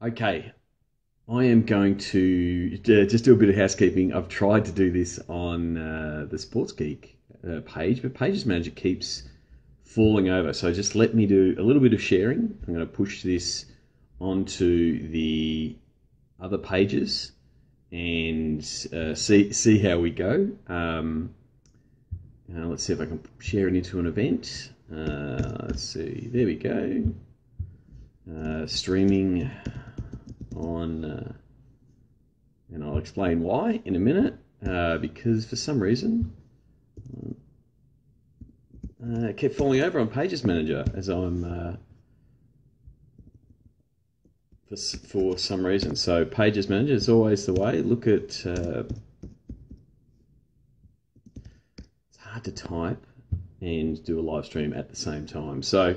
Okay, I am going to just do a bit of housekeeping. I've tried to do this on the Sports Geek page, but Pages Manager keeps falling over. So just let me do a little bit of sharing. I'm going to push this onto the other pages and see how we go. Let's see if I can share it into an event. Let's see. There we go. Streaming on, and I'll explain why in a minute. Because for some reason, it kept falling over on Pages Manager as I'm for some reason. So Pages Manager is always the way. Look at it's hard to type and do a live stream at the same time. So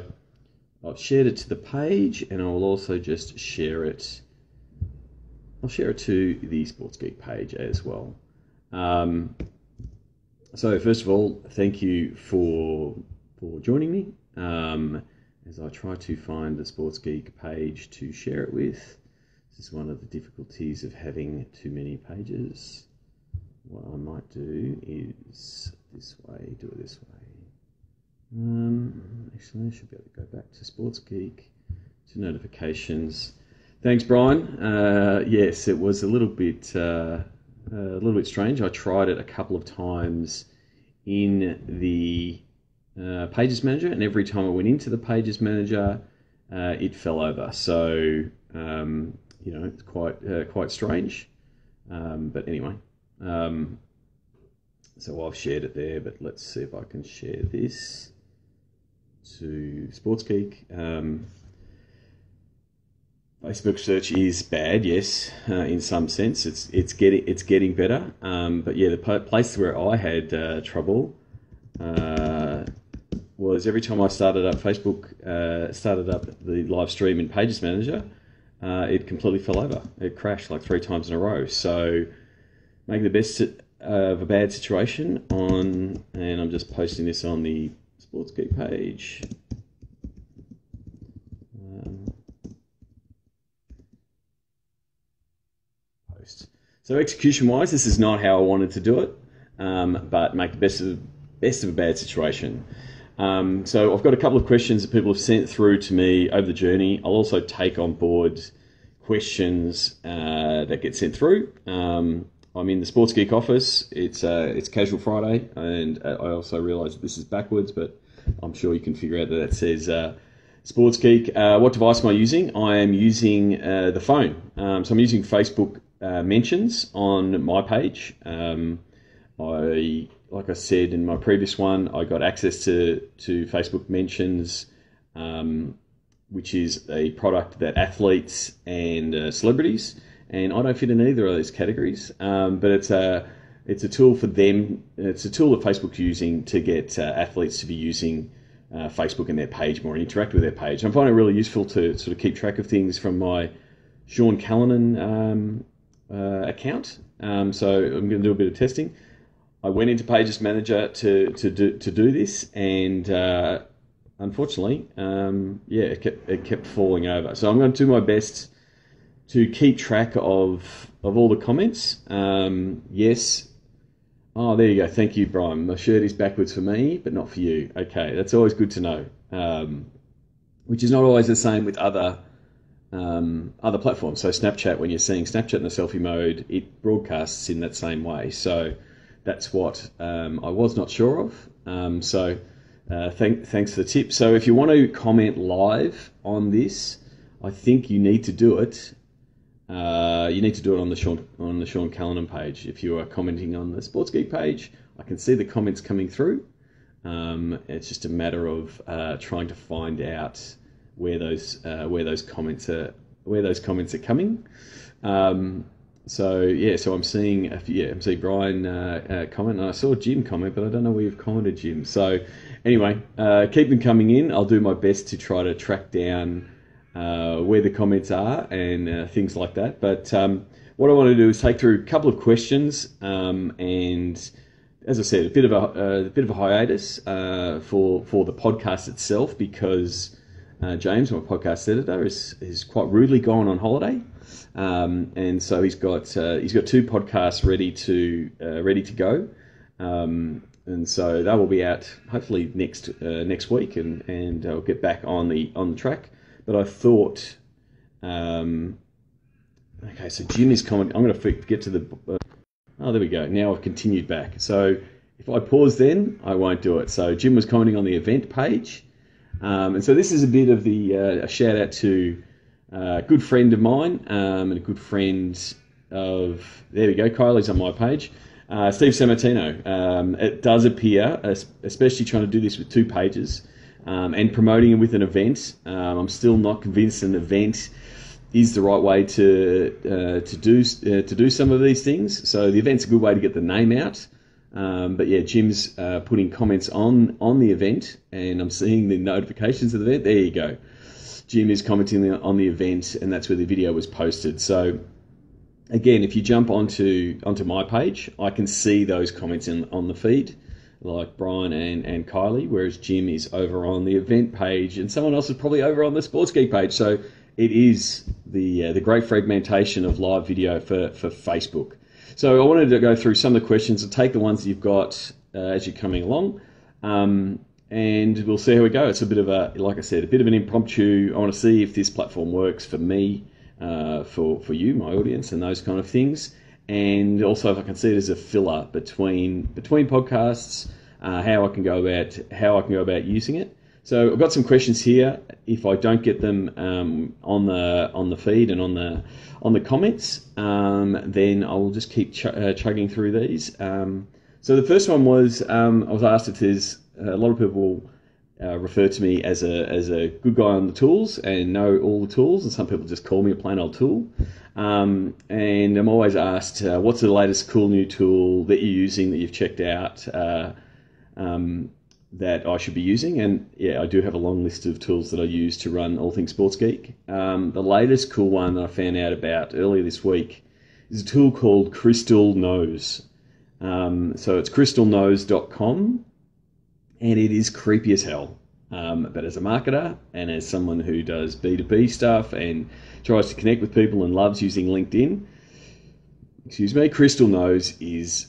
I've shared it to the page, and I will also just share it. I'll share it to the Sports Geek page as well. So first of all, thank you for joining me as I try to find the Sports Geek page to share it with. This is one of the difficulties of having too many pages. What I might do is this way, do it this way. Actually, I should be able to go back to Sports Geek, to notifications. Thanks, Brian. Yes, it was a little bit strange. I tried it a couple of times in the Pages Manager, and every time I went into the Pages Manager, it fell over. So it's quite strange. But anyway, so I've shared it there. But let's see if I can share this to Sports Geek. Facebook search is bad, yes, in some sense. It's getting better, but yeah, the place where I had trouble was every time I started up Facebook, started up the live stream in Pages Manager, it completely fell over. It crashed like 3 times in a row. So make the best of a bad situation and I'm just posting this on the Sports Geek page. So execution-wise, this is not how I wanted to do it, but make the best of a bad situation. So I've got a couple of questions that people have sent through to me over the journey. I'll also take on board questions that get sent through. I'm in the Sports Geek office. It's Casual Friday, and I also realise that this is backwards, but I'm sure you can figure out that says Sports Geek. What device am I using? I am using the phone. So I'm using Facebook mentions on my page. Like I said in my previous one, I got access to Facebook mentions, which is a product that athletes and celebrities, and I don't fit in either of those categories. But it's a tool for them. It's a tool that Facebook's using to get athletes to be using Facebook and their page more and interact with their page. I find it really useful to sort of keep track of things from my Sean Callanan account. So I'm going to do a bit of testing. I went into Pages Manager to do this, and unfortunately, it kept falling over. So I'm going to do my best to keep track of all the comments. Yes. Oh, there you go. Thank you, Brian. My shirt is backwards for me, but not for you. Okay, that's always good to know. Which is not always the same with other platforms. So Snapchat, when you're seeing Snapchat in the selfie mode, it broadcasts in that same way. So that's what I was not sure of. Thanks for the tip. So if you want to comment live on this, I think you need to do it. You need to do it on the Sean Callanan page. If you are commenting on the Sports Geek page, I can see the comments coming through. It's just a matter of trying to find out where those comments are coming. So I'm seeing I'm seeing Brian comment, and I saw Jim comment, but I don't know where you've commented, Jim. So anyway, keep them coming in. I'll do my best to try to track down where the comments are and things like that. But what I want to do is take through a couple of questions, and as I said, a bit of a hiatus for the podcast itself, because James, my podcast editor, is quite rudely gone on holiday, and so he's got 2 podcasts ready to go, and so they will be out hopefully next week, and I'll get back on the track. But I thought, okay, so Jim is commenting. I'm going to get to the. Oh, there we go. Now I've continued back. So if I pause, then I won't do it. So Jim was commenting on the event page. And so this is a bit of a shout out to a good friend of mine and a good friend of, there we go, Kylie's on my page, Steve Sammartino. It does appear, especially trying to do this with 2 pages and promoting it with an event. I'm still not convinced an event is the right way to do some of these things. So the event's a good way to get the name out. But yeah, Jim's putting comments on the event, and I'm seeing the notifications of the event. There you go. Jim is commenting on the event, and that's where the video was posted. So again, if you jump onto my page, I can see those comments on the feed, like Brian and Kylie, whereas Jim is over on the event page, and someone else is probably over on the Sports Geek page. So it is the great fragmentation of live video for Facebook. So I wanted to go through some of the questions and take the ones that you've got as you're coming along, and we'll see how we go. It's a bit of like I said, a bit of an impromptu. I want to see if this platform works for me, for you, my audience, and those kind of things, and also if I can see it as a filler between podcasts, how I can go about using it. So I've got some questions here. If I don't get them on the feed and on the comments, then I will just keep chugging through these. So the first one was I was asked if there's a lot of people refer to me as a good guy on the tools and know all the tools, and some people just call me a plain old tool. And I'm always asked, what's the latest cool new tool that you're using that you've checked out? That I should be using, and yeah, I do have a long list of tools that I use to run all things Sports Geek. The latest cool one that I found out about earlier this week is a tool called Crystal Nose. So it's crystalnose.com, and it is creepy as hell. But as a marketer and as someone who does B2B stuff and tries to connect with people and loves using LinkedIn, Crystal Nose is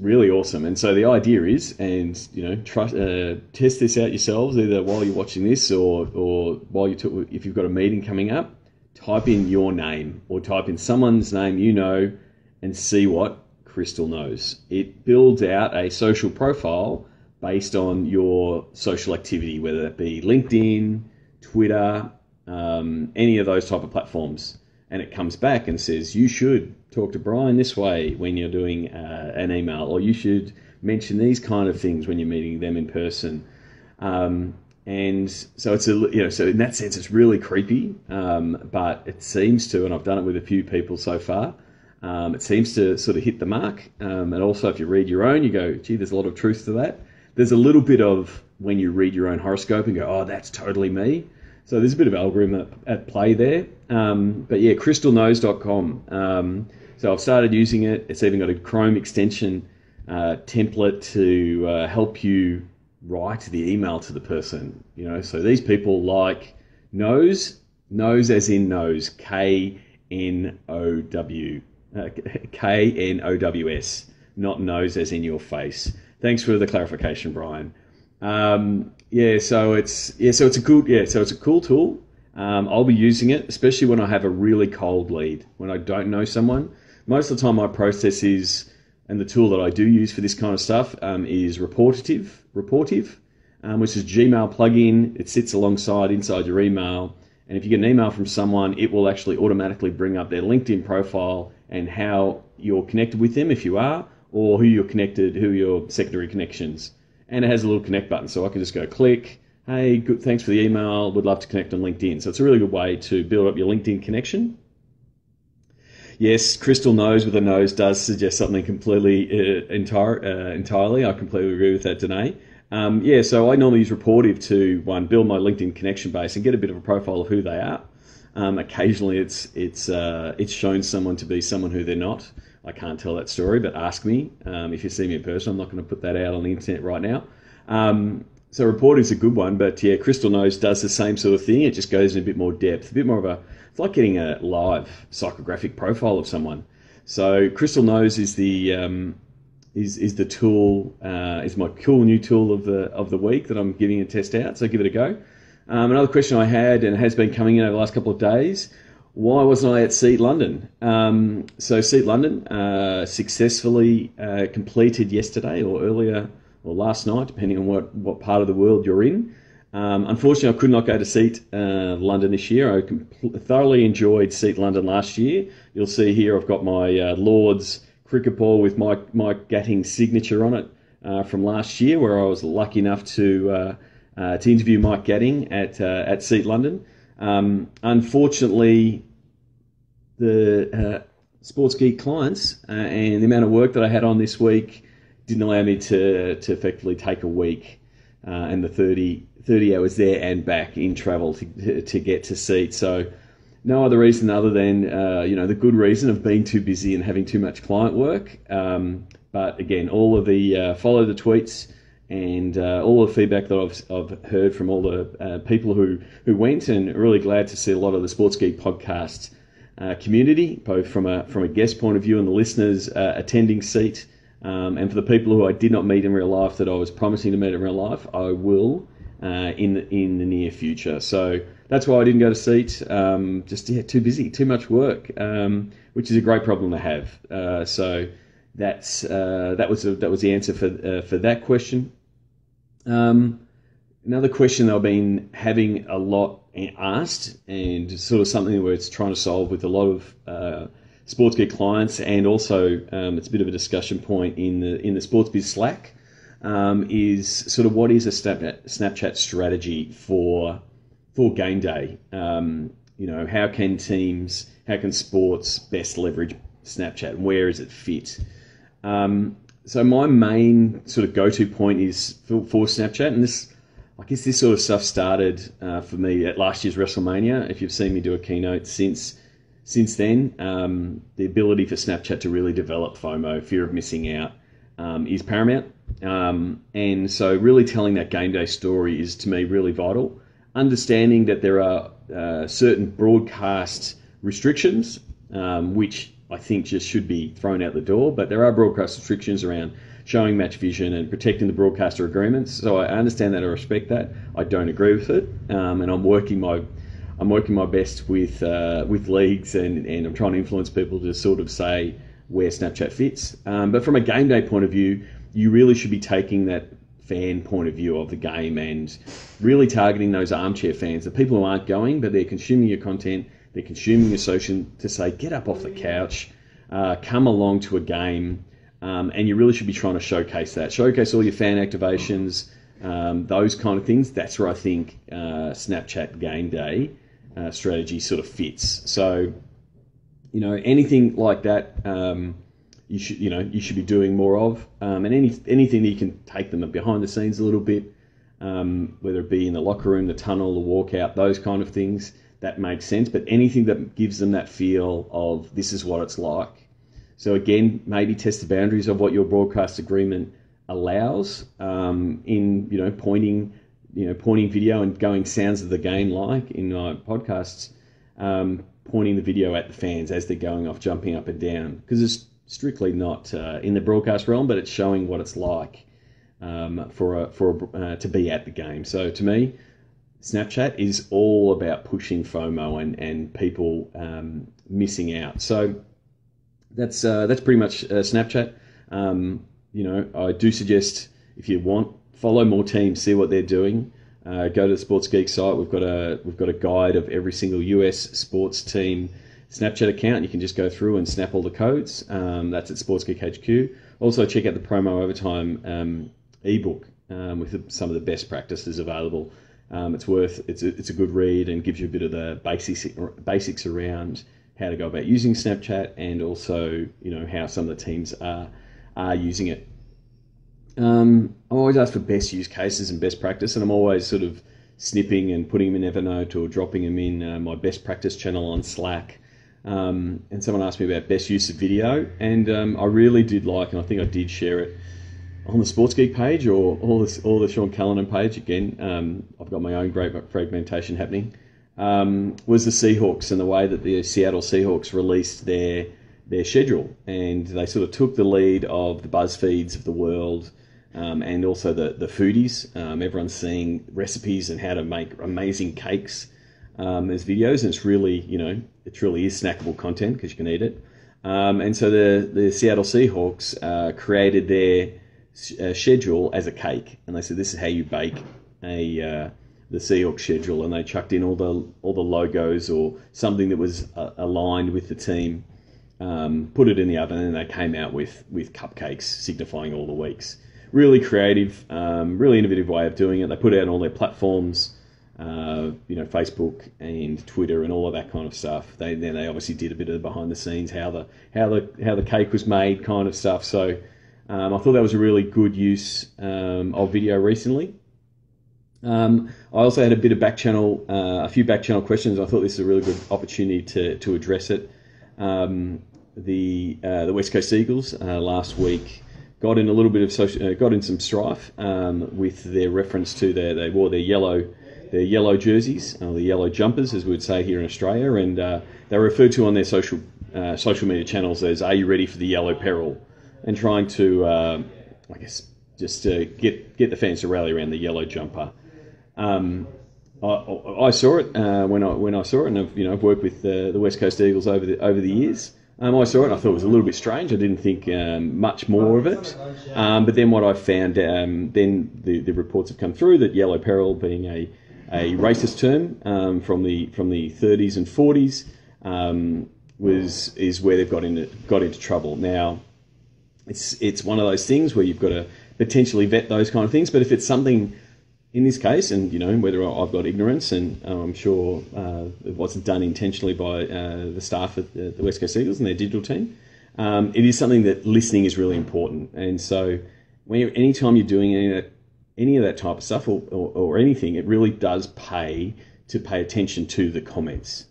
really awesome. And so the idea is, and test this out yourselves, either while you're watching this or while if you've got a meeting coming up, type in your name or type in someone's name and see what Crystal knows. It builds out a social profile based on your social activity, whether that be LinkedIn, Twitter, any of those type of platforms. And it comes back and says, you should talk to Brian this way when you're doing an email, or you should mention these kind of things when you're meeting them in person. And so it's so in that sense, it's really creepy, but it seems to, and I've done it with a few people so far, it seems to sort of hit the mark. And also if you read your own, you go, gee, there's a lot of truth to that. There's a little bit of when you read your own horoscope and go, oh, that's totally me. So there's a bit of algorithm at play there. But yeah, crystalnose.com. So I've started using it. It's even got a Chrome extension template to help you write the email to the person. So these people like nose as in nose, Knows, not nose as in your face. Thanks for the clarification, Brian. So it's a cool tool. I'll be using it, especially when I have a really cold lead, when I don't know someone. Most of the time my process is, and the tool that I do use for this kind of stuff is Reportive, which is Gmail plugin. It sits inside your email. And if you get an email from someone, it will actually automatically bring up their LinkedIn profile and how you're connected with them, if you are, or who are your secondary connections. And it has a little connect button, so I can just go click, hey, good, thanks for the email, would love to connect on LinkedIn. So it's a really good way to build up your LinkedIn connection. Yes, Crystal Nose with a nose does suggest something completely entirely. I completely agree with that, Danae. So I normally use Reportive to build my LinkedIn connection base and get a bit of a profile of who they are. Occasionally, it's shown someone to be someone who they're not. I can't tell that story, but ask me if you see me in person. I'm not going to put that out on the internet right now. So reporting is a good one, but yeah, Crystal Nose does the same sort of thing. It just goes in a bit more depth, a bit more of a. It's like getting a live psychographic profile of someone. So Crystal Nose is the tool, is my cool new tool of the week that I'm giving a test out. So give it a go. Another question I had, and has been coming in over the last couple of days: why wasn't I at Seat London? So Seat London successfully completed yesterday or earlier or last night, depending on what part of the world you're in. Unfortunately, I could not go to Seat London this year. I thoroughly enjoyed Seat London last year. You'll see here I've got my Lord's cricket ball with Mike Gatting's signature on it from last year, where I was lucky enough to interview Mike Gatting at Seat London. Unfortunately, the Sports Geek clients and the amount of work that I had on this week didn't allow me to effectively take a week and the 30 hours there and back in travel to get to Seat. So no other reason other than the good reason of being too busy and having too much client work. But again, all of the follow the tweets and all the feedback that I've heard from all the people who went, and really glad to see a lot of the Sports Geek podcast community, both from a guest point of view and the listeners attending Seat. And for the people who I did not meet in real life that I was promising to meet in real life, I will in the near future. So that's why I didn't go to Seat. Too busy, too much work, which is a great problem to have. So that was the answer for that question. Another question that I've been having a lot asked, and sort of something where it's trying to solve with a lot of Sports Geek clients, and also it's a bit of a discussion point in the Sports Biz Slack, is sort of what is a Snapchat strategy for game day? How can sports best leverage Snapchat? Where is it fit? So my main sort of go-to point is for Snapchat, and I guess this sort of stuff started for me at last year's WrestleMania. If you've seen me do a keynote since then, the ability for Snapchat to really develop FOMO, fear of missing out, is paramount. And so really telling that game day story is, to me, really vital. Understanding that there are certain broadcast restrictions, which I think just should be thrown out the door, but there are broadcast restrictions around showing match vision and protecting the broadcaster agreements. So I understand that, I respect that. I don't agree with it, and I'm working my best with leagues, and I'm trying to influence people to sort of say where Snapchat fits. But from a game day point of view, you really should be taking that fan point of view of the game and really targeting those armchair fans, the people who aren't going, but they're consuming your content, they're consuming your social, to say, get up off the couch, come along to a game, and you really should be trying to showcase that. Showcase all your fan activations, those kind of things. That's where I think Snapchat game day strategy sort of fits. So, anything like that, you should be doing more of, and anything that you can take them behind the scenes a little bit, whether it be in the locker room, the tunnel, the walkout, those kind of things, that makes sense. But anything that gives them that feel of this is what it's like. So again, maybe test the boundaries of what your broadcast agreement allows, in pointing video and going sounds of the game, like in podcasts, pointing the video at the fans as they're going off, jumping up and down, because it's strictly not in the broadcast realm, but it's showing what it's like to be at the game. So to me, Snapchat is all about pushing FOMO and people missing out. So that's pretty much Snapchat. I do suggest, if you want, follow more teams, see what they're doing. Go to the Sports Geek site. We've got a guide of every single US sports team Snapchat account. You can just go through and snap all the codes. That's at Sports Geek HQ. Also check out the Promo Overtime ebook with some of the best practices available. It's a good read and gives you a bit of the basics around how to go about using Snapchat, and also how some of the teams are using it. I always ask for best use cases and best practice, and I'm always sort of snipping and putting them in Evernote or dropping them in my best practice channel on Slack. And someone asked me about best use of video, and I really did like, and I think I did share it on the Sports Geek page or the Sean Callanan page, again, I've got my own great fragmentation happening, was the Seahawks and the way that the Seattle Seahawks released their schedule. And they sort of took the lead of the BuzzFeeds of the world, and also the foodies. Everyone's seeing recipes and how to make amazing cakes as videos, and it's really, it truly is snackable content because you can eat it. And so the Seattle Seahawks created their schedule as a cake, and they said this is how you bake the Seahawks schedule, and they chucked in all the logos or something that was aligned with the team, put it in the oven, and they came out with cupcakes signifying all the weeks. Really creative, really innovative way of doing it. They put it out on all their platforms, Facebook and Twitter and all of that kind of stuff. They obviously did a bit of the behind the scenes, how the cake was made, kind of stuff. So I thought that was a really good use of video recently. I also had a bit of a few back channel questions. I thought this is a really good opportunity to address it. The West Coast Eagles last week got in a little bit of got in some strife with their reference to they wore their yellow jerseys, the yellow jumpers, as we would say here in Australia, and they were referred to on their social media channels as "Are you ready for the yellow peril?" and trying to, I guess, just get the fans to rally around the yellow jumper. I saw it when I saw it, and I've worked with the West Coast Eagles over the years. I saw it and I thought it was a little bit strange. I didn't think much more of it. But then what I found, then the reports have come through that yellow peril being a racist term from the 30s and 40s is where they've got into trouble. Now, it's one of those things where you've got to potentially vet those kind of things. But if it's something in this case, and whether I've got ignorance, and I'm sure it wasn't done intentionally by the staff at the West Coast Eagles and their digital team, it is something that listening is really important. And so, anytime you're doing any of that type of stuff or anything, it really does pay to pay attention to the comments,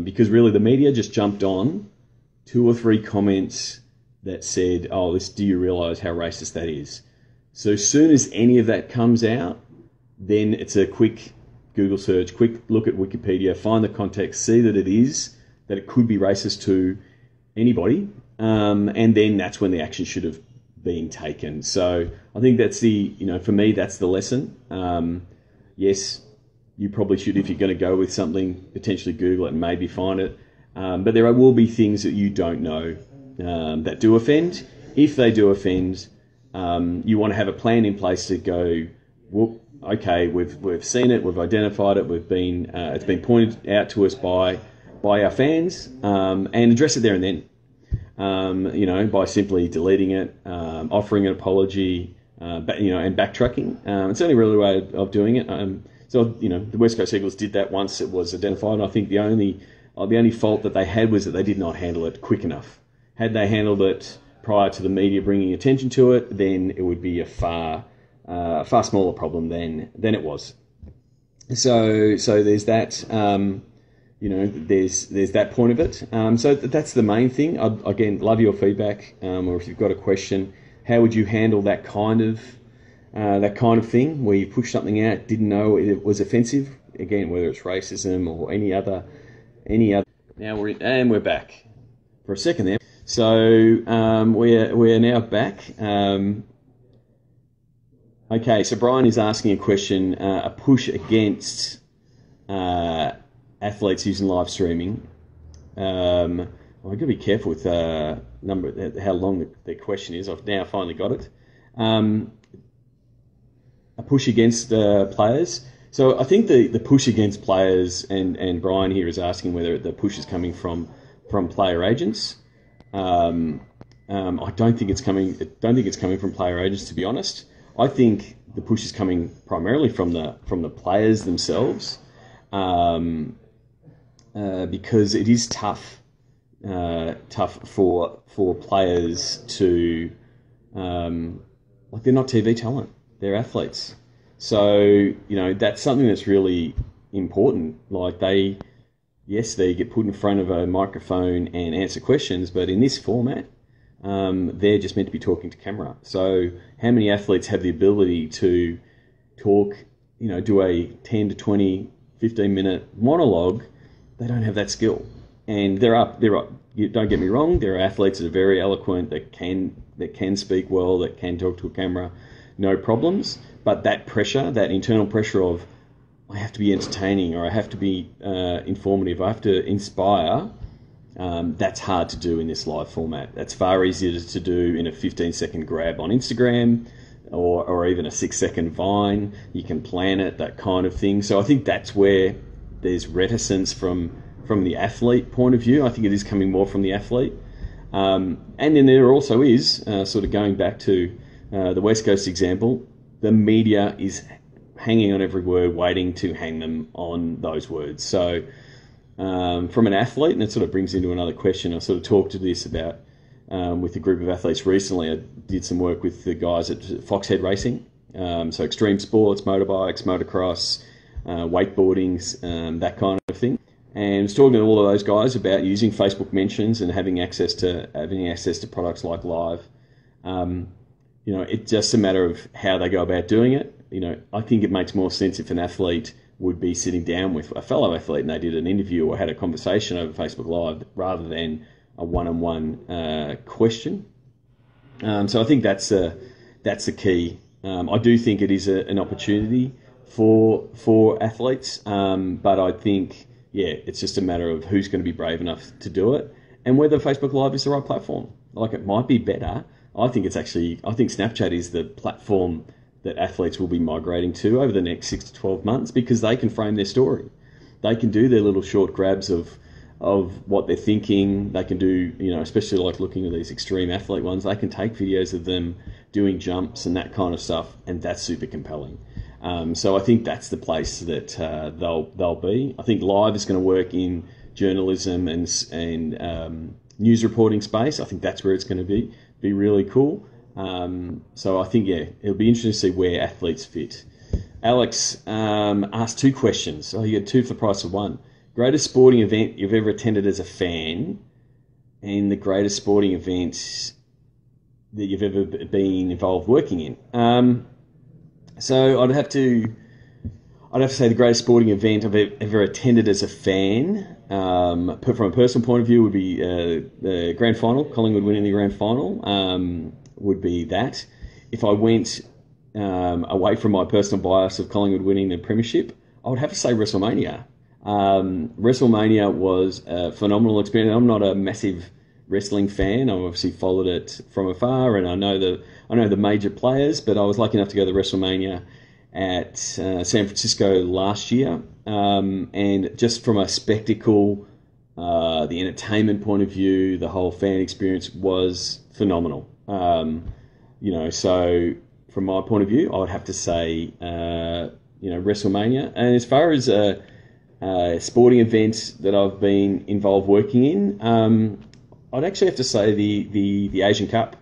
because really the media just jumped on 2 or 3 comments that said, "Oh, do you realise how racist that is?" So as soon as any of that comes out, then it's a quick Google search, quick look at Wikipedia, find the context, see that it could be racist to anybody, and then that's when the action should have been taken. So I think that's for me, that's the lesson. Yes, you probably should, if you're going to go with something, potentially Google it and maybe find it. But there will be things that you don't know that do offend. If they do offend, you want to have a plan in place to go, whoop, okay, we've seen it, we've identified it, it's been pointed out to us by our fans, and address it there and then. By simply deleting it, offering an apology, and backtracking. It's the only really way of doing it. So the West Coast Eagles did that once it was identified. And I think the only fault that they had was that they did not handle it quick enough. Had they handled it prior to the media bringing attention to it, then it would be a far smaller problem than it was. So there's that. There's that point of it. So that's the main thing. Again, love your feedback, or if you've got a question, how would you handle that kind of thing where you push something out, didn't know it was offensive? Again, whether it's racism or any other. Now we're back for a second there. So we're now back. Okay, so Brian is asking a question, a push against athletes using live streaming. I've got to be careful with how long the question is. I've now finally got it. A push against players. So I think the push against players, and Brian here is asking whether the push is coming from player agents. I don't think it's coming from player agents, to be honest. I think the push is coming primarily from the players themselves, because it is tough for players to they're not TV talent, they're athletes. So that's something that's really important. Like they get put in front of a microphone and answer questions, but in this format, they're just meant to be talking to camera. So how many athletes have the ability to talk, do a 10 to 20, 15-minute monologue? They don't have that skill. And there are, don't get me wrong, there are athletes that are very eloquent, that can speak well, that can talk to a camera, no problems. But that pressure, that internal pressure of, I have to be entertaining, or I have to be informative, I have to inspire, that's hard to do in this live format. That's far easier to do in a 15-second grab on Instagram, or even a 6-second Vine. You can plan it, that kind of thing. So I think that's where there's reticence from the athlete point of view. I think it is coming more from the athlete. And then there also is, sort of going back to the West Coast example, the media is hanging on every word, waiting to hang them on those words. So from an athlete, and it sort of brings into another question, I sort of talked to this about with a group of athletes recently. I did some work with the guys at Foxhead Racing, so extreme sports, motorbikes, motocross, wakeboarding, that kind of thing. And I was talking to all of those guys about using Facebook mentions and having access to products like Live. It's just a matter of how they go about doing it. I think it makes more sense if an athlete would be sitting down with a fellow athlete and they did an interview or had a conversation over Facebook Live rather than a one-on-one question. So I think that's the key. I do think it is an opportunity for athletes, but I think, it's just a matter of who's going to be brave enough to do it and whether Facebook Live is the right platform. Like, it might be better. I think Snapchat is the platform that athletes will be migrating to over the next 6 to 12 months, because they can frame their story. They can do their little short grabs of what they're thinking. They can do, especially like looking at these extreme athlete ones, they can take videos of them doing jumps and that kind of stuff, and that's super compelling. So I think that's the place that they'll be. I think Live is going to work in journalism and news reporting space. I think that's where it's going to be really cool. So I think, it'll be interesting to see where athletes fit. Alex asked 2 questions. You get 2 for the price of 1. Greatest sporting event you've ever attended as a fan, and the greatest sporting event that you've ever been involved working in. So I'd have to say the greatest sporting event I've ever attended as a fan, from a personal point of view, would be the grand final, Collingwood winning the grand final. Would be that. If I went away from my personal bias of Collingwood winning the premiership, I would have to say WrestleMania. WrestleMania was a phenomenal experience. I'm not a massive wrestling fan. I obviously followed it from afar, and I know the major players, but I was lucky enough to go to WrestleMania at San Francisco last year, and just from a spectacle, the entertainment point of view, the whole fan experience was phenomenal. So from my point of view, I would have to say, WrestleMania. And as far as sporting events that I've been involved working in, I'd actually have to say the Asian Cup.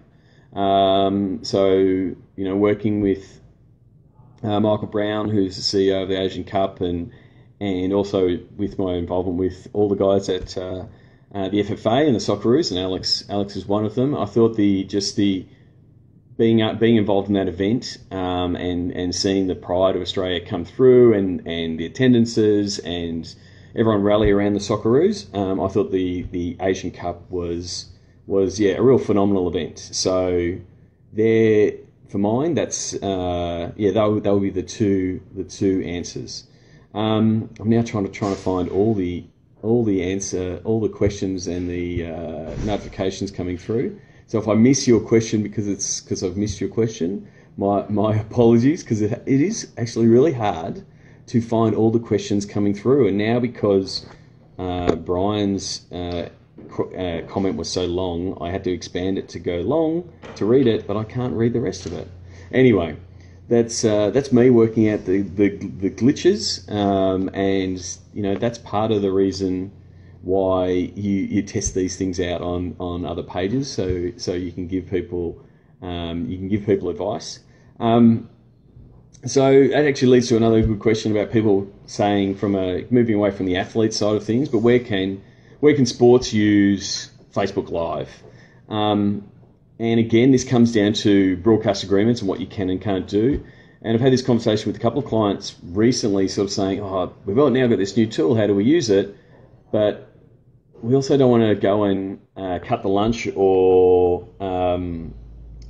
Working with Michael Brown, who's the CEO of the Asian Cup, and also with my involvement with all the guys at the FFA and the Socceroos, and Alex is one of them. I thought being involved in that event, and seeing the pride of Australia come through, and the attendances and everyone rally around the Socceroos, I thought the Asian Cup was a real phenomenal event. So there, for mine, that's they'll be the two answers. I'm now trying to find all the questions and the notifications coming through. So if I miss your question because I've missed your question, my apologies, because it is actually really hard to find all the questions coming through. And now, because Brian's comment was so long, I had to expand it to go long to read it, but I can't read the rest of it. Anyway, that's me working out the glitches, and that's part of the reason why you test these things out on other pages, so you can give people advice. So that actually leads to another good question about people saying, moving away from the athlete side of things, but where can sports use Facebook Live? And again, this comes down to broadcast agreements and what you can and can't do. And I've had this conversation with a couple of clients recently, sort of saying, oh, we've now got this new tool, how do we use it? But we also don't want to go and cut the lunch, or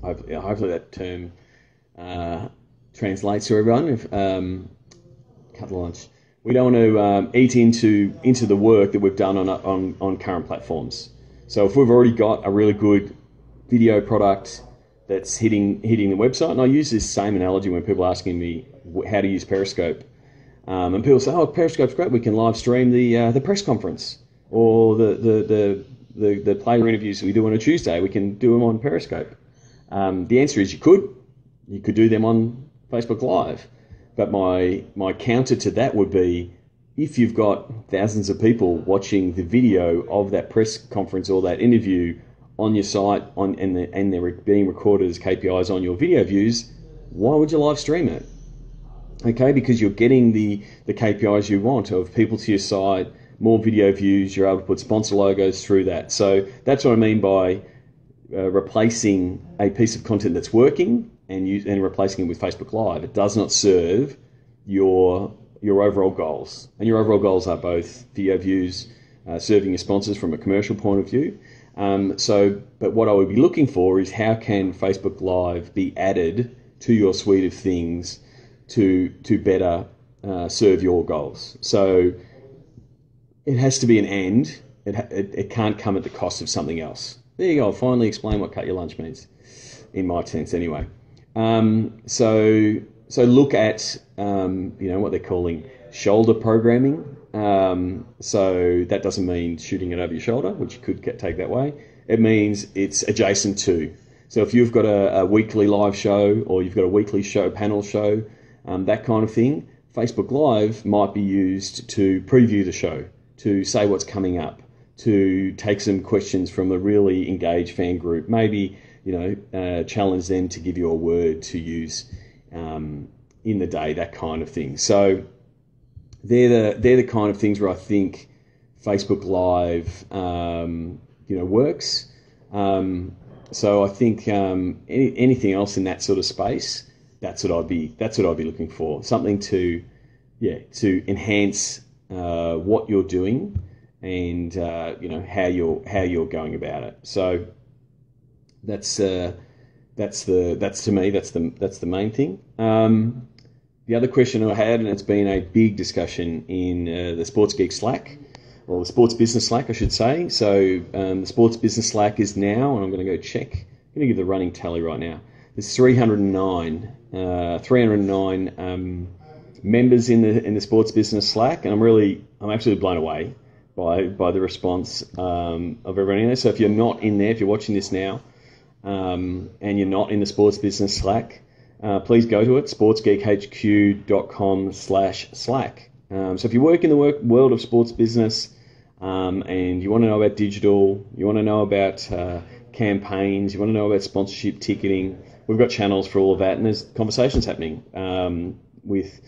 hopefully that term translates to everyone. If cut the lunch, we don't want to eat into the work that we've done on current platforms. So if we've already got a really good video product that's hitting the website, and I use this same analogy when people are asking me how to use Periscope, and people say, "Oh, Periscope's great. We can live stream the press conference or the player interviews we do on a Tuesday. We can do them on Periscope." The answer is you could do them on Facebook Live, but my counter to that would be, if you've got thousands of people watching the video of that press conference or that interview on your site, and they're being recorded as KPIs on your video views, why would you live stream it? Okay, because you're getting the KPIs you want of people to your site, more video views, you're able to put sponsor logos through that. So that's what I mean by replacing a piece of content that's working and replacing it with Facebook Live. It does not serve your overall goals. And your overall goals are both video views, serving your sponsors from a commercial point of view. But what I would be looking for is, how can Facebook Live be added to your suite of things to better serve your goals? So it has to be an and. It can't come at the cost of something else. There you go. I'll finally explain what cut your lunch means, in my sense anyway. So look at what they're calling shoulder programming. So that doesn't mean shooting it over your shoulder, which you could take that way. It means it's adjacent to. So if you've got a weekly live show, or you've got a weekly panel show, that kind of thing, Facebook Live might be used to preview the show, to say what's coming up, to take some questions from a really engaged fan group, maybe challenge them to give you a word to use in the day, that kind of thing. So they're the kind of things where I think Facebook Live works. So I think anything else in that sort of space, that's what I'd be looking for. Something to enhance what you're doing, and how you're going about it. So that's to me that's the main thing. The other question I had, and it's been a big discussion in the Sports Geek Slack, or the Sports Business Slack, I should say. So the Sports Business Slack is now, and I'm going to go check. I'm going to give the running tally right now. There's 309 members in the Sports Business Slack, and I'm absolutely blown away by the response of everyone in there. So if you're not in there, if you're watching this now, and you're not in the Sports Business Slack, please go to it, sportsgeekhq.com/Slack. So if you work in the world of sports business, and you want to know about digital, you want to know about campaigns, you want to know about sponsorship ticketing, we've got channels for all of that, and there's conversations happening with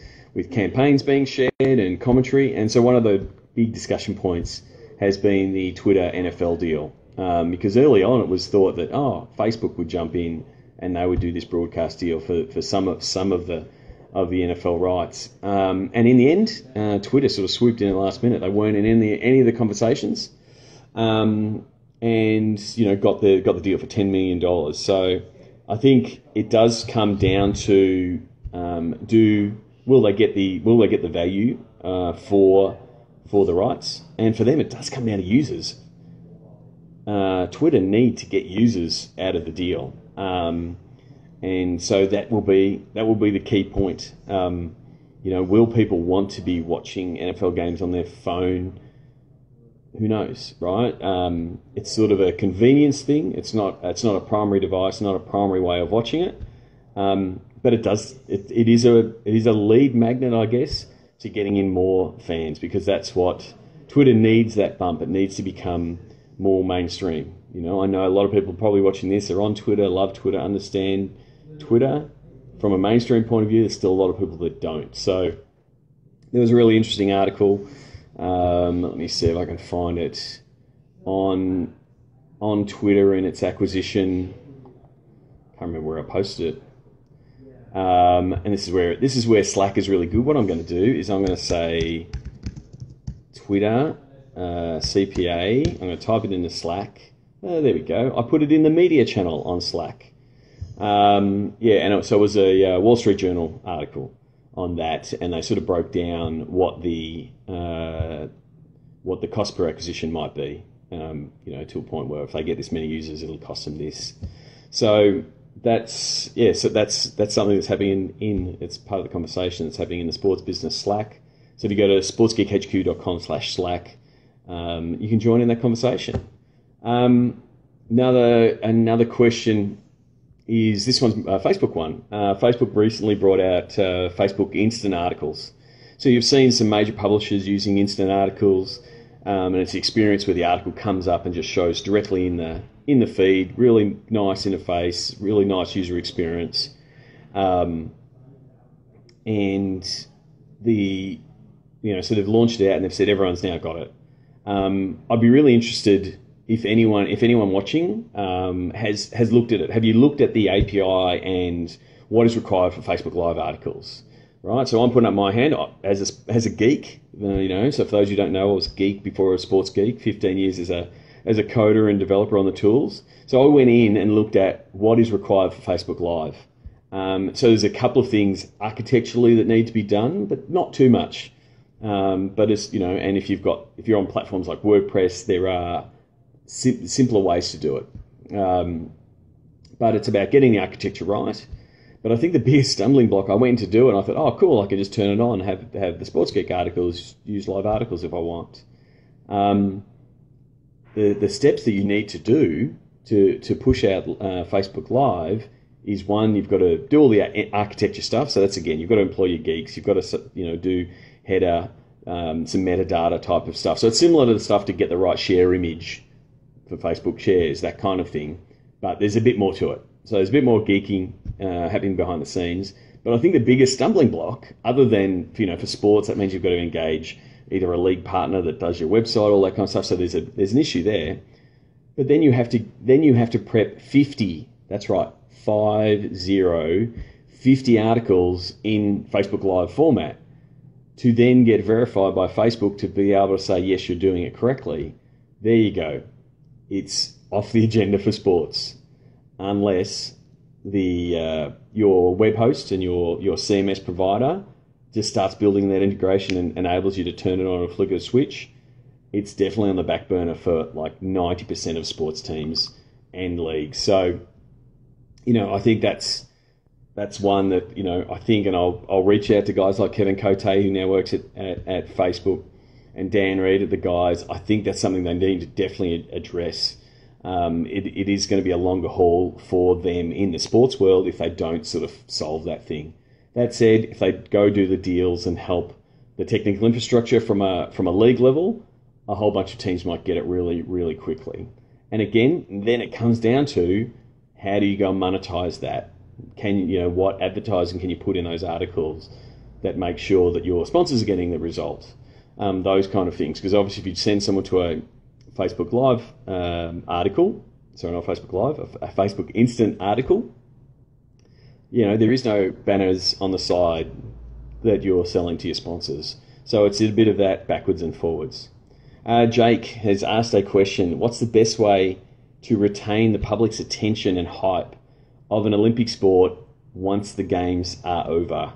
campaigns being shared and commentary. And so one of the big discussion points has been the Twitter NFL deal, because early on it was thought that Facebook would jump in and they would do this broadcast deal for some of the NFL rights. And in the end, Twitter sort of swooped in at the last minute. They weren't in any of the conversations, and got the deal for $10 million. So I think it does come down to will they get the value for the rights, and for them it does come down to users. Twitter need to get users out of the deal. And so that will be the key point. Will people want to be watching NFL games on their phone? Who knows, right? It's sort of a convenience thing. It's not a primary device, not a primary way of watching it. But it is a lead magnet, I guess, to getting in more fans, because that's what Twitter needs, that bump. It needs to become more mainstream. I know a lot of people probably watching this are on Twitter, love Twitter, understand Twitter. From a mainstream point of view, there's still a lot of people that don't. So there was a really interesting article. Let me see if I can find it on Twitter and its acquisition remember where I posted it. And this is where Slack is really good. What I'm going to do is I'm going to say Twitter CPA. I'm going to type it into Slack. There we go. I put it in the media channel on Slack. And so it was a Wall Street Journal article on that, and they sort of broke down what the cost per acquisition might be. To a point where if they get this many users, it'll cost them this. So that's something that's happening it's part of the conversation that's happening in the sports business Slack. So if you go to sportsgeekhq.com/Slack, you can join in that conversation. Another question is this one's a Facebook one. Facebook recently brought out Facebook Instant Articles. So you've seen some major publishers using Instant Articles, and it's the experience where the article comes up and just shows directly in the feed. Really nice interface, really nice user experience, and so they've launched it out and they've said everyone's now got it. I'd be really interested if anyone watching has looked at it. Have you looked at the API and what is required for Facebook Live articles? Right, so I'm putting up my hand as a geek. So for those who don't know, I was a geek before I was a sports geek. 15 years as a coder and developer on the tools. So I went in and looked at what is required for Facebook Live. So there's a couple of things architecturally that need to be done, but not too much. But it's and if you're on platforms like WordPress, there are simpler ways to do it. But it's about getting the architecture right. But I think the biggest stumbling block, I went to do it and I thought, oh, cool, I can just turn it on and have the Sports Geek articles, use live articles if I want. The steps that you need to do to push out Facebook Live is, one, you've got to do all the architecture stuff. So that's, again, you've got to employ your geeks. You've got to do header, some metadata type of stuff. So it's similar to the stuff to get the right share image for Facebook shares, that kind of thing. But there's a bit more to it. So there's a bit more geeking happening behind the scenes. But I think the biggest stumbling block, other than for sports, that means you've got to engage either a league partner that does your website, all that kind of stuff. So there's an issue there. But then you have to prep 50. That's right, 50 articles in Facebook Live format to then get verified by Facebook to be able to say yes, you're doing it correctly. There you go. It's off the agenda for sports, unless your web host and your CMS provider just starts building that integration and enables you to turn it on a flick of a switch. It's definitely on the back burner for like 90% of sports teams and leagues. So, I think that's one that, I think, and I'll reach out to guys like Kevin Cote, who now works at Facebook, and Dan Reed at the guys. I think that's something they need to definitely address. It is going to be a longer haul for them in the sports world if they don't sort of solve that thing. That said, if they go do the deals and help the technical infrastructure from a league level, a whole bunch of teams might get it really, really quickly. And again, then it comes down to, how do you go and monetize that? What advertising can you put in those articles that make sure that your sponsors are getting the result? Those kind of things. Because obviously if you send someone to a Facebook Live article, sorry, not Facebook Live, a Facebook Instant article, there is no banners on the side that you're selling to your sponsors. So it's a bit of that backwards and forwards. Jake has asked a question: what's the best way to retain the public's attention and hype of an Olympic sport once the games are over?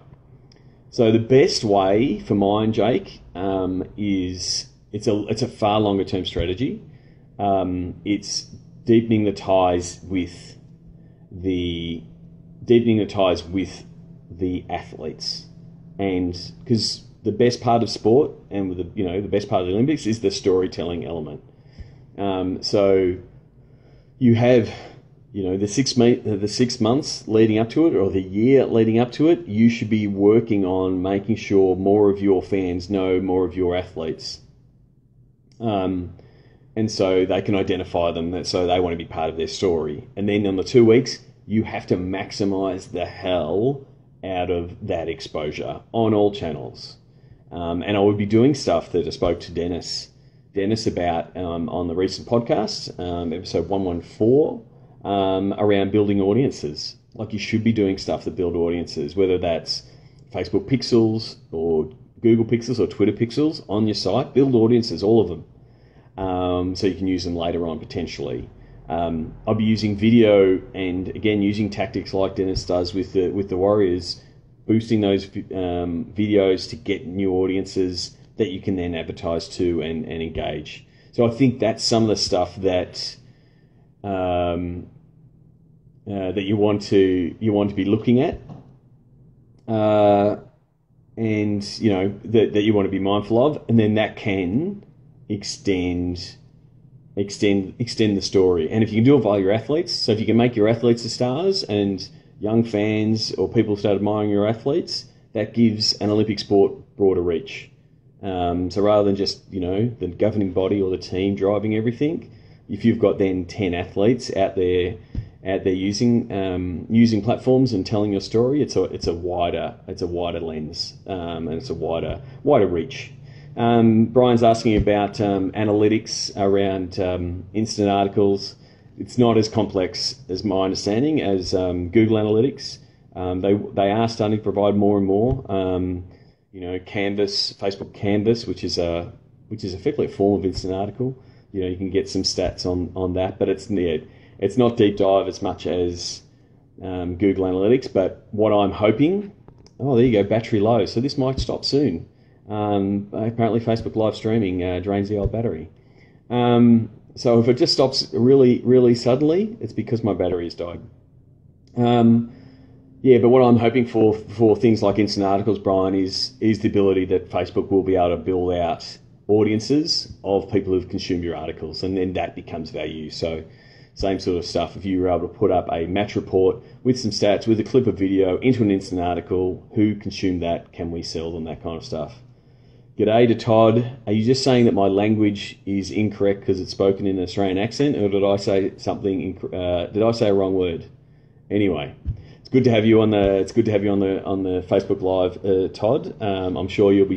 So the best way for mine, Jake, is it's a far longer term strategy. It's deepening the ties with the athletes, and because the best part of sport and the best part of the Olympics is the storytelling element. So you have the 6 months leading up to it, or the year leading up to it, you should be working on making sure more of your fans know more of your athletes. And so they can identify them, so they want to be part of their story. And then on the 2 weeks, you have to maximize the hell out of that exposure on all channels. And I would be doing stuff that I spoke to Dennis about on the recent podcast, episode 114. around building audiences. Like, you should be doing stuff that build audiences, whether that's Facebook pixels or Google pixels or Twitter pixels on your site. Build audiences, all of them, so you can use them later on potentially. I'll be using video and, again, using tactics like Dennis does with the Warriors, boosting those videos to get new audiences that you can then advertise to and engage. So I think that's some of the stuff that that you want to be looking at, and that you want to be mindful of, and then that can extend the story. And if you can do it via your athletes, so if you can make your athletes the stars and young fans or people start admiring your athletes, that gives an Olympic sport broader reach. So rather than just the governing body or the team driving everything, if you've got then 10 athletes out there using platforms and telling your story, it's a wider lens, and it's a wider reach. Brian's asking about analytics around instant articles. It's not as complex, as my understanding, as Google Analytics. They are starting to provide more and more. Canvas, Facebook Canvas, which is effectively a form of instant article. You can get some stats on that, but it's not deep dive as much as Google Analytics. But what I'm hoping, there you go, battery low. So this might stop soon. Apparently Facebook live streaming drains the old battery. So if it just stops really, really suddenly, it's because my battery has died. But what I'm hoping for things like instant articles, Brian, is the ability that Facebook will be able to build out audiences of people who've consumed your articles, and then that becomes value. So same sort of stuff. If you were able to put up a match report with some stats, with a clip of video into an instant article, who consumed that? Can we sell them? That kind of stuff. G'day to Todd. Are you just saying that my language is incorrect because it's spoken in an Australian accent, or did I say something? Did I say a wrong word? Anyway, it's good to have you on the Facebook Live, Todd. I'm sure you'll be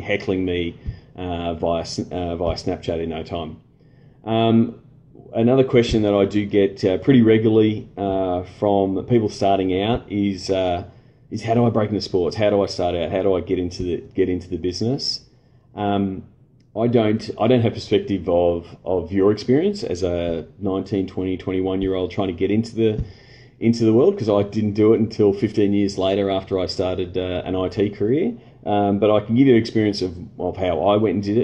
heckling me via Snapchat in no time. Another question that I do get pretty regularly from people starting out is how do I break into sports? How do I start out? How do I get into the business? I don't have perspective of your experience as a 19, 20, 21-year-old trying to get into the world, because I didn't do it until 15 years later after I started an IT career. But I can give you an experience of how I went and did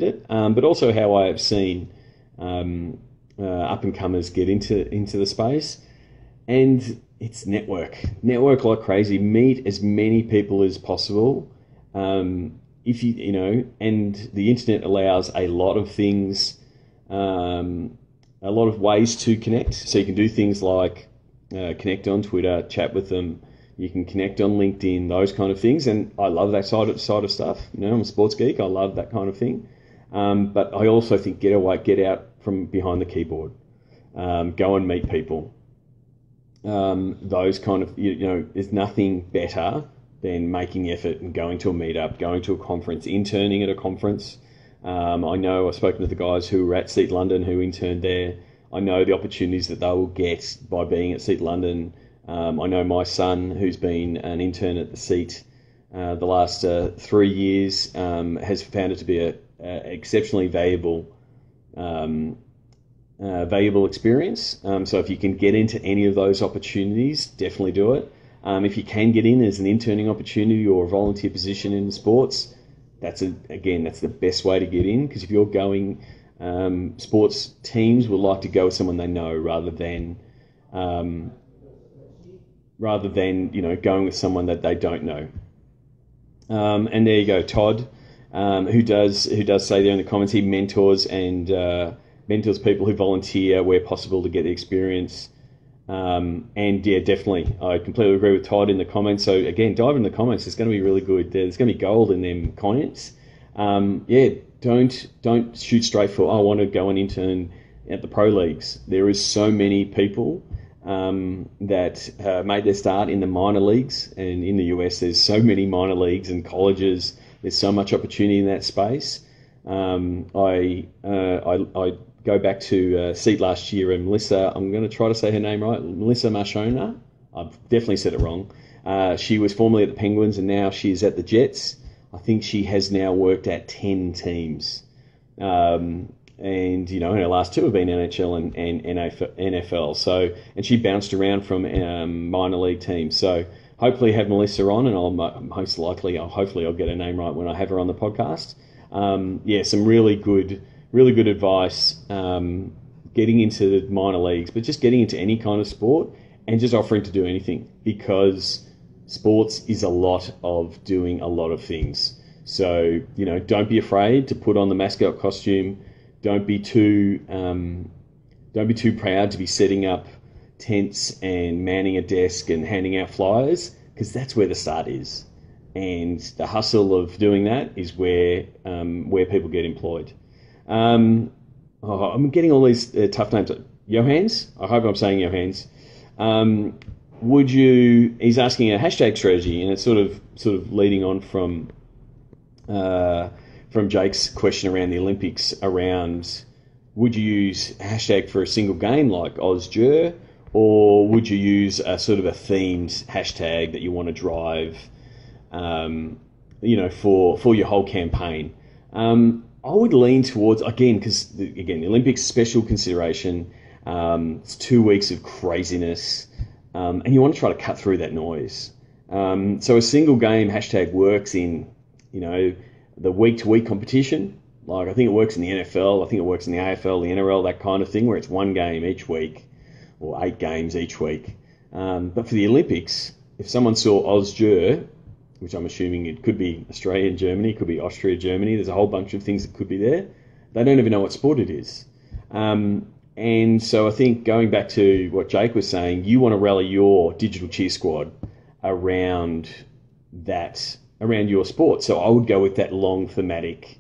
it, but also how I have seen up and comers get into the space. And it's network like crazy. Meet as many people as possible. If and the internet allows a lot of things, a lot of ways to connect. So you can do things like connect on Twitter, chat with them. You can connect on LinkedIn, those kind of things. And I love that side of stuff. I'm a sports geek. I love that kind of thing. But I also think get out from behind the keyboard. Go and meet people. Those kind of, there's nothing better than making the effort and going to a meetup, going to a conference, interning at a conference. I know I've spoken to the guys who were at Seat London who interned there. I know the opportunities that they will get by being at Seat London. I know my son, who's been an intern at the Seat the last 3 years, has found it to be a exceptionally valuable experience. So if you can get into any of those opportunities, definitely do it. If you can get in as an interning opportunity or a volunteer position in sports, that's the best way to get in, because if you're going, sports teams will like to go with someone they know rather than going with someone that they don't know. And there you go, Todd, who does say there in the comments he mentors people who volunteer where possible to get the experience. And yeah, definitely, I completely agree with Todd in the comments. So again, dive in the comments. It's going to be really good. There's going to be gold in them comments. Don't shoot straight for, I want to go and intern at the pro leagues. There is so many people that made their start in the minor leagues, and in the US there's so many minor leagues and colleges. There's so much opportunity in that space. I go back to Seat last year, and Melissa, I'm going to try to say her name right, Melissa Marshona. I've definitely said it wrong. She was formerly at the Penguins, and now she's at the Jets. I think she has now worked at 10 teams. And, her last two have been NHL and NFL. So, and she bounced around from minor league teams. So hopefully have Melissa on, and hopefully I'll get her name right when I have her on the podcast. Some really good advice, getting into the minor leagues, but just getting into any kind of sport and just offering to do anything, because sports is a lot of doing a lot of things. So, don't be afraid to put on the mascot costume. Don't be too proud to be setting up tents and manning a desk and handing out flyers, because that's where the start is. And the hustle of doing that is where people get employed. I'm getting all these tough names. Johans? I hope I'm saying Johans. He's asking a hashtag strategy, and it's sort of leading on from Jake's question around the Olympics, around would you use hashtag for a single game like AusJur, or would you use a sort of a themed hashtag that you want to drive, for your whole campaign? I would lean towards, because the Olympics, special consideration. It's 2 weeks of craziness, and you want to try to cut through that noise. So a single game hashtag works in, the week-to-week competition. Like, I think it works in the NFL, I think it works in the AFL, the NRL, that kind of thing, where it's one game each week, or 8 games each week. But for the Olympics, if someone saw AusJur, which I'm assuming it could be Australia and Germany, it could be Austria, Germany, there's a whole bunch of things that could be there. They don't even know what sport it is. And so I think, going back to what Jake was saying, you want to rally your digital cheer squad around your sport. So I would go with that long thematic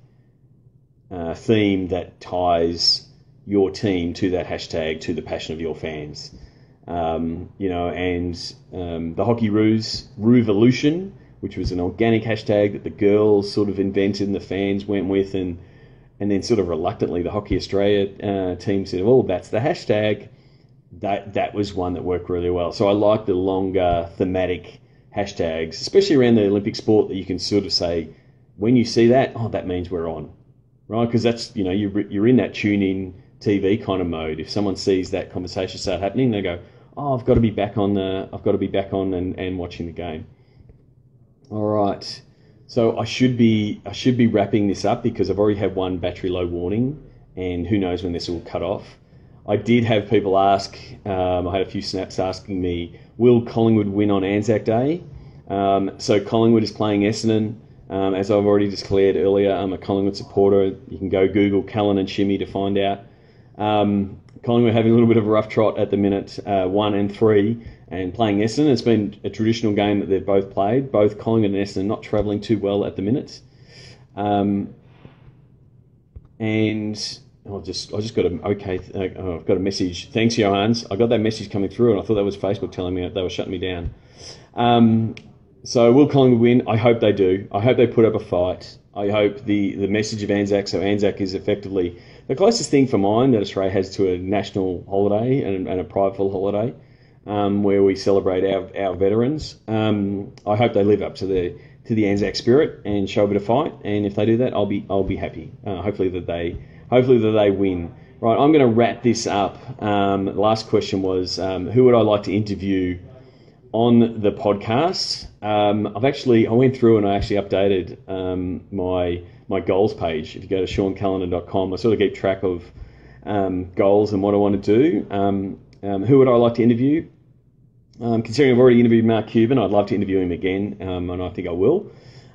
theme that ties your team to that hashtag, to the passion of your fans. The Hockey Revolution, which was an organic hashtag that the girls sort of invented and the fans went with, and then sort of reluctantly the Hockey Australia team said, "Oh, that's the hashtag." That was one that worked really well. So I like the longer thematic hashtags, especially around the Olympic sport, that you can sort of say, when you see that, oh, that means we're on, right? Because that's, you're in that tune-in TV kind of mode. If someone sees that conversation start happening, they go, oh, I've got to be back on and watching the game. All right. So I should be wrapping this up, because I've already had one battery low warning, and who knows when this will cut off. I did have people ask, I had a few snaps asking me, will Collingwood win on Anzac Day? So Collingwood is playing Essendon. As I've already declared earlier, I'm a Collingwood supporter. You can go Google Callan and Shimmy to find out. Collingwood having a little bit of a rough trot at the minute, 1 and 3, and playing Essendon. It's been a traditional game that they've both played. Both Collingwood and Essendon not travelling too well at the minute. I've got I've got a message. Thanks, Johans. I got that message coming through, and I thought that was Facebook telling me that they were shutting me down. So will Collingwood win? I hope they do. I hope they put up a fight. I hope the message of Anzac, so Anzac is effectively the closest thing for mine that Australia has to a national holiday and a prideful holiday, where we celebrate our veterans. I hope they live up to the Anzac spirit and show a bit of fight. And if they do that, I'll be happy. Hopefully that they win. Right, I'm going to wrap this up. The last question was, who would I like to interview on the podcast? I went through and I actually updated my goals page. If you go to seancallender.com, I sort of keep track of goals and what I want to do. Who would I like to interview? Considering I've already interviewed Mark Cuban, I'd love to interview him again, and I think I will.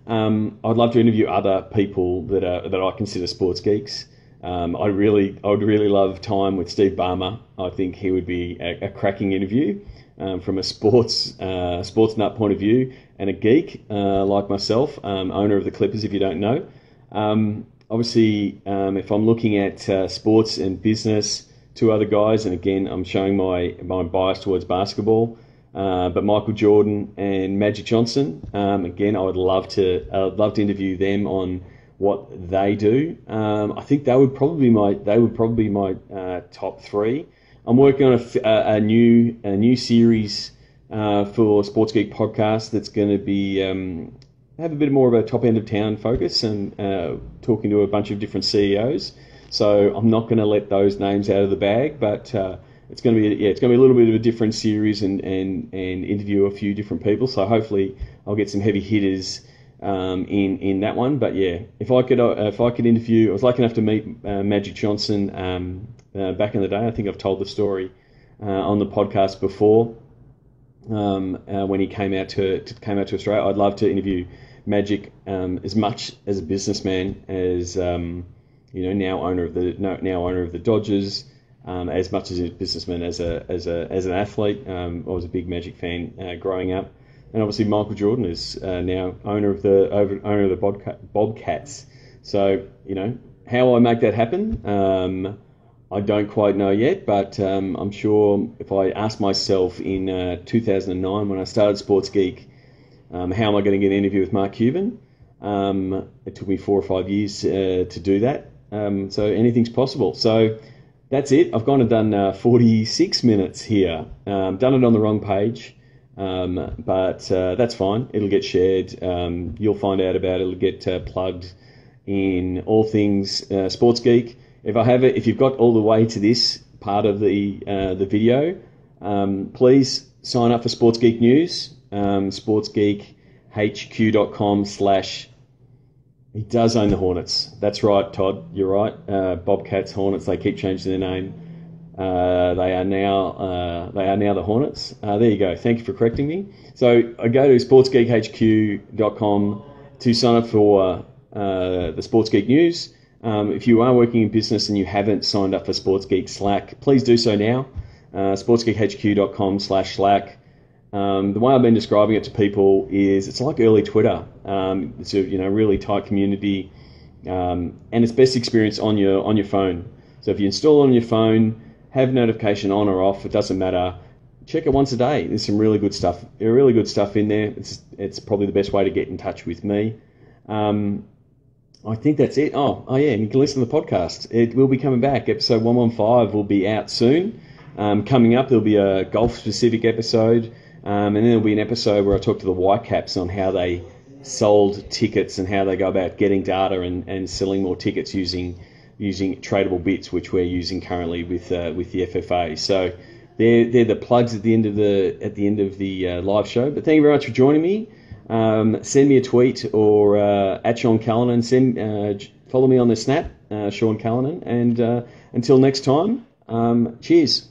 I'd love to interview other people that I consider sports geeks. I would really love time with Steve Ballmer. I think he would be a cracking interview from a sports nut point of view, and a geek like myself, owner of the Clippers, if you don't know. Obviously, if I'm looking at sports and business, two other guys, and again, I'm showing my bias towards basketball, but Michael Jordan and Magic Johnson. Again, I'd love to interview them on what they do. I think they would probably be my top three. I'm working on a new series for Sports Geek podcast that's going to be have a bit more of a top end of town focus and talking to a bunch of different CEOs. So I'm not going to let those names out of the bag, but it's going to be a little bit of a different series and interview a few different people. So hopefully I'll get some heavy hitters in that one. But yeah, if I could interview, I was lucky enough to meet Magic Johnson back in the day. I think I've told the story on the podcast before when he came out to Australia. I'd love to interview Magic as much as a businessman as now owner of the Dodgers. As much as a businessman, as an athlete. I was a big Magic fan growing up, and obviously Michael Jordan is now owner of the Bobcats. So how I make that happen, I don't quite know yet, but I'm sure if I asked myself in 2009 when I started Sports Geek, how am I going to get an interview with Mark Cuban? It took me 4 or 5 years to do that. So anything's possible. So that's it. I've gone and done 46 minutes here. Done it on the wrong page, but that's fine. It'll get shared. You'll find out about it. It'll get plugged in all things Sports Geek. If you've got all the way to this part of the video, please sign up for Sports Geek News. SportsGeekHQ.com/ He does own the Hornets. That's right, Todd. You're right. Bobcats, Hornets. They keep changing their name. They are now the Hornets. There you go. Thank you for correcting me. So I go to SportsGeekHQ.com to sign up for the Sports Geek News. If you are working in business and you haven't signed up for Sports Geek Slack, please do so now. SportsGeekHQ.com/Slack. The way I've been describing it to people is it's like early Twitter. It's a really tight community, and it's best experience on your phone. So if you install it on your phone, have notification on or off, it doesn't matter. Check it once a day. There's some really good stuff. Really good stuff in there. It's probably the best way to get in touch with me. I think that's it. Oh yeah, you can listen to the podcast. It will be coming back. Episode 115 will be out soon. Coming up, there'll be a golf-specific episode. And then there'll be an episode where I talk to the Whitecaps on how they sold tickets and how they go about getting data and selling more tickets using tradable bits, which we're using currently with the FFA. So they're the plugs at the end of the live show. But thank you very much for joining me. Send me a tweet or at Sean Callanan. Follow me on the Snap, Sean Callanan. And until next time, cheers.